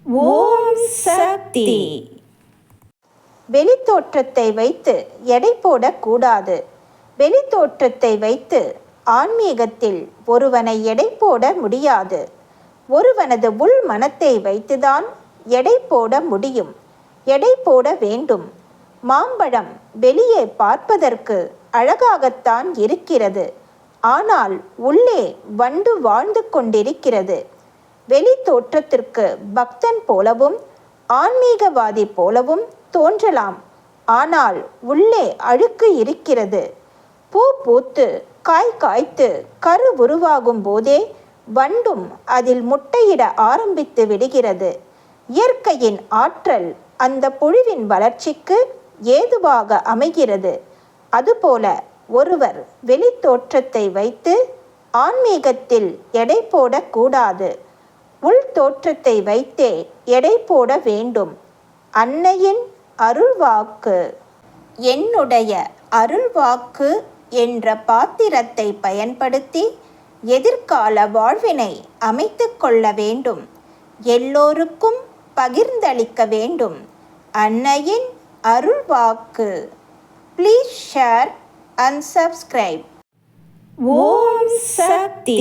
ஓம் சக்தி. வெளித்தோற்றத்தை வைத்து எடை போடக்கூடாது. வெளித்தோற்றத்தை வைத்து ஆன்மீகத்தில் ஒருவனை எடை போட முடியாது. ஒருவனது உள் மனத்தை வைத்துதான் எடை போட முடியும். எடை போட வேண்டும். மாம்பழம் வெளியே பார்ப்பதற்கு அழகாகத்தான் இருக்கிறது. ஆனால் உள்ளே வண்டு வாழ்ந்து கொண்டிருக்கிறது. வெளி தோற்றத்திற்கு பக்தன் போலவும் ஆன்மீகவாதி போலவும் தோன்றலாம். ஆனால் உள்ளே அழுக்கு இருக்கிறது. பூ பூத்து காய் காய்த்து கரு உருவாகும் போதே வண்டும் அதில் முட்டையிட ஆரம்பித்து விடுகிறது. இயற்கையின் ஆற்றல் அந்த புழுவின் வளர்ச்சிக்கு ஏதுவாக அமைகிறது. அதுபோல ஒருவர் வெளி தோற்றத்தை வைத்து ஆன்மீகத்தில் எடை போடக்கூடாது. உள் தோற்றத்தை வைத்தே எடை போட வேண்டும். அன்னையின் அருள்வாக்கு. என்னுடைய அருள்வாக்கு என்ற பாத்திரத்தை பயன்படுத்தி எதிர்கால வாழ்வினை அமைத்து கொள்ள வேண்டும். எல்லோருக்கும் பகிர்ந்தளிக்க வேண்டும். அன்னையின் அருள்வாக்கு. Please share and subscribe. Om Sakthi.